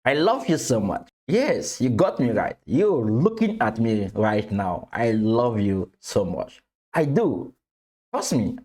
I love you so much. Yes, you got me right. You're looking at me right now. I love you so much. I do. Trust me,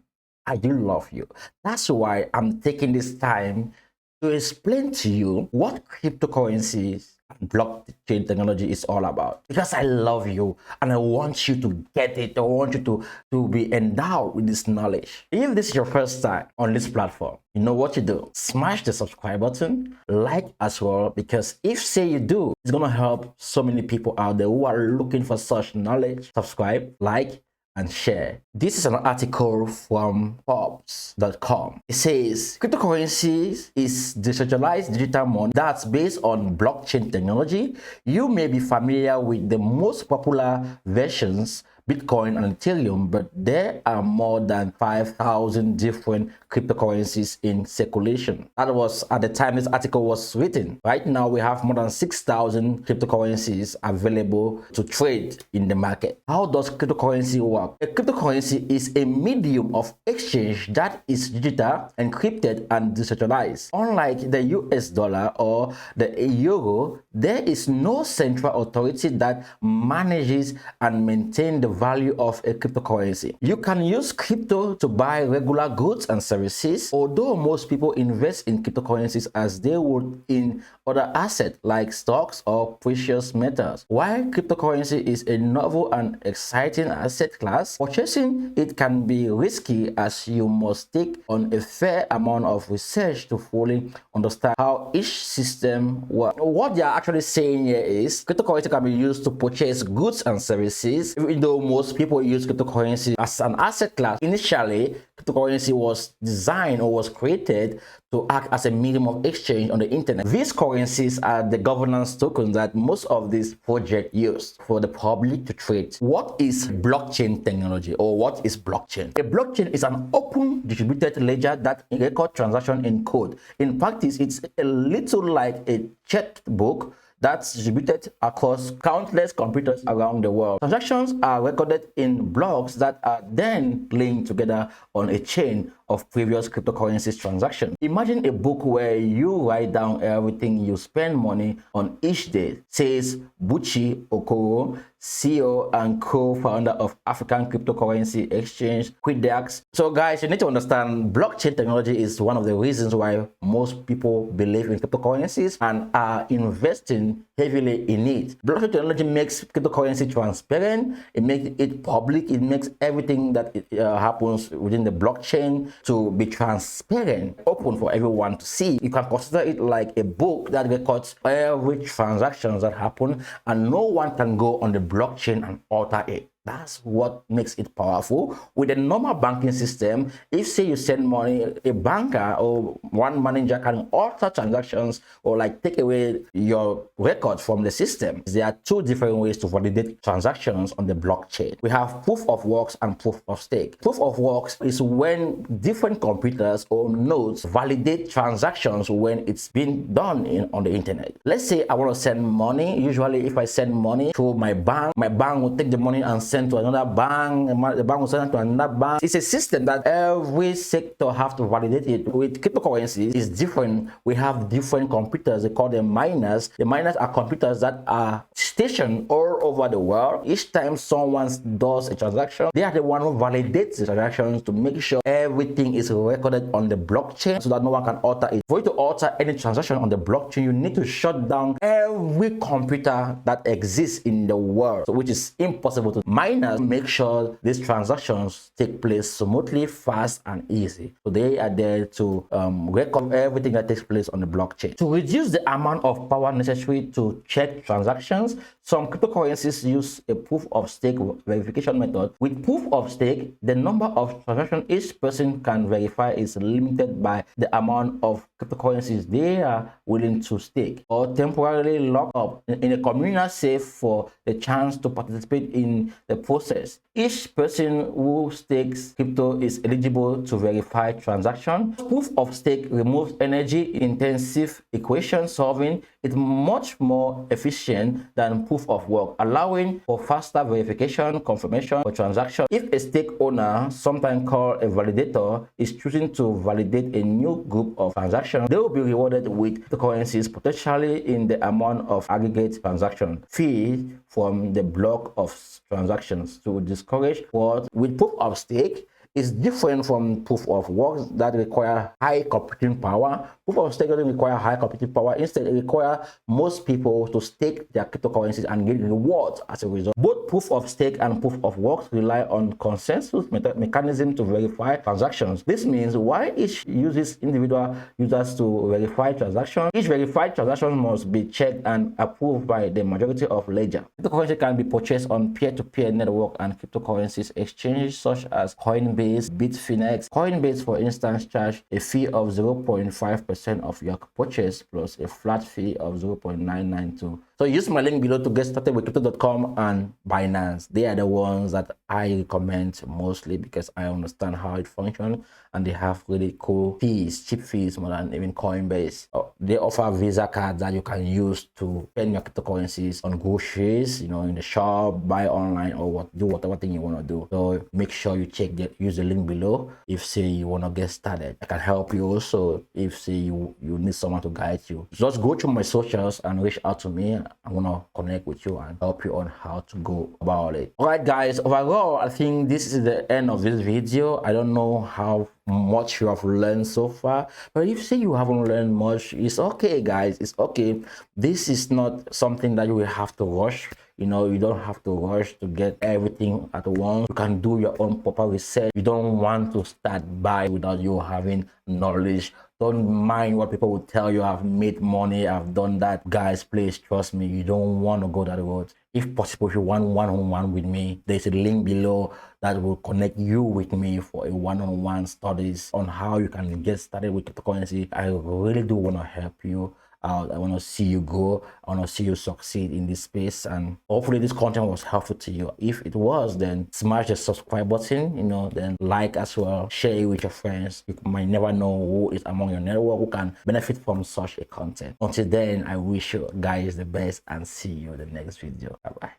I do love you. That's why I'm taking this time to explain to you what cryptocurrencies and blockchain technology is all about. Because I love you and I want you to get it. I want you to be endowed with this knowledge. If this is your first time on this platform, you know what you do. Smash the subscribe button, like as well, because if say you do, it's gonna help so many people out there who are looking for such knowledge. Subscribe, like, and share. This is an article from Forbes.com. It says cryptocurrencies is decentralized digital money that's based on blockchain technology. You may be familiar with the most popular versions, Bitcoin and Ethereum, but there are more than 5,000 different cryptocurrencies in circulation. That was at the time this article was written. Right now, we have more than 6,000 cryptocurrencies available to trade in the market. How does cryptocurrency work? A cryptocurrency is a medium of exchange that is digital, encrypted, and decentralized. Unlike the US dollar or the euro, there is no central authority that manages and maintains the value of a cryptocurrency. You can use crypto to buy regular goods and services, although most people invest in cryptocurrencies as they would in other assets like stocks or precious metals. While cryptocurrency is a novel and exciting asset class, purchasing it can be risky as you must take on a fair amount of research to fully understand how each system works. What they are actually saying here is cryptocurrency can be used to purchase goods and services, even though most people use cryptocurrency as an asset class. Initially, cryptocurrency was designed or was created to act as a medium of exchange on the internet. These currencies are the governance tokens that most of these projects use for the public to trade. What is blockchain technology, or what is blockchain? A blockchain is an open distributed ledger that records transactions in code. In practice, it's a little like a checkbook that's distributed across countless computers around the world. Transactions are recorded in blocks that are then linked together on a chain of previous cryptocurrencies transactions. Imagine a book where you write down everything you spend money on each day, says Buchi Okoro, CEO and co-founder of African cryptocurrency exchange Quidex. So guys, you need to understand blockchain technology is one of the reasons why most people believe in cryptocurrencies and are investing heavily in it. Blockchain technology makes cryptocurrency transparent, it makes it public, it makes everything that happens within the blockchain to be transparent, open for everyone to see. You can consider it like a book that records every transaction that happen, and no one can go on the blockchain and alter it. That's what makes it powerful. With a normal banking system, if say you send money, a banker or one manager can alter transactions or like take away your record from the system. There are two different ways to validate transactions on the blockchain. We have proof of works and proof of stake. Proof of works is when different computers or nodes validate transactions when it's been done on the internet. Let's say I want to send money. Usually if I send money through my bank will take the money and send to another bank, the bank will send it to another bank. It's a system that every sector have to validate it. With cryptocurrencies, it's different. We have different computers. They call them miners. The miners are computers that are stationed all over the world. Each time someone does a transaction, they are the one who validates the transactions to make sure everything is recorded on the blockchain so that no one can alter it. For you to alter any transaction on the blockchain, you need to shut down every computer that exists in the world, which is impossible to. Miners make sure these transactions take place smoothly, fast, and easy. So they are there to record everything that takes place on the blockchain. To reduce the amount of power necessary to check transactions, some cryptocurrencies use a proof of stake verification method. With proof of stake, the number of transactions each person can verify is limited by the amount of cryptocurrencies they are willing to stake or temporarily lock up in a communal safe for the chance to participate in the process. Each person who stakes crypto is eligible to verify transactions. Proof of stake removes energy intensive equation solving. It's much more efficient than proof of work, allowing for faster verification, confirmation for transaction. If a stake owner, sometimes called a validator, is choosing to validate a new group of transactions, they will be rewarded with cryptocurrencies, potentially in the amount of aggregate transaction fee from the block of transactions to discourage what with proof of stake is different from proof of work that require high computing power. Proof of stake doesn't require high computing power. Instead, it requires most people to stake their cryptocurrencies and get rewards as a result. Both proof of stake and proof of work rely on consensus mechanism to verify transactions. This means while each uses individual users to verify transactions, each verified transaction must be checked and approved by the majority of ledger. Cryptocurrency can be purchased on peer-to-peer network and cryptocurrencies exchanges such as Coinbase, Bitfinex. Coinbase, for instance, charge a fee of 0.5% of your purchase plus a flat fee of 0.992. So use my link below to get started with crypto.com and Binance. They are the ones that I recommend mostly because I understand how it functions and they have really cool fees, cheap fees more than even Coinbase. They offer Visa cards that you can use to spend your cryptocurrencies on groceries, in the shop, buy online, or do whatever thing you want to do. So make sure you check that. Use the link below if say you want to get started. I can help you also if say you need someone to guide you. Just go to my socials and reach out to me. I want to connect with you and help you on how to go about it. All right, guys, overall I think this is the end of this video. I don't know how much you have learned so far, but if say you haven't learned much, it's okay, guys. It's okay. This is not something that you will have to rush. You don't have to rush to get everything at once. You can do your own proper research. You don't want to start by without you having knowledge. Don't mind what people will tell you. I've made money, I've done that. Guys, please trust me, you don't want to go that road. If possible, if you want one-on-one with me, there's a link below that will connect you with me for a one-on-one studies on how you can get started with cryptocurrency. I really do want to help you out. I want to see you grow. I want to see you succeed in this space, and hopefully this content was helpful to you. If it was, then smash the subscribe button, then like as well, share it with your friends. You might never know who is among your network who can benefit from such a content. Until then, I wish you guys the best and see you in the next video. Bye bye.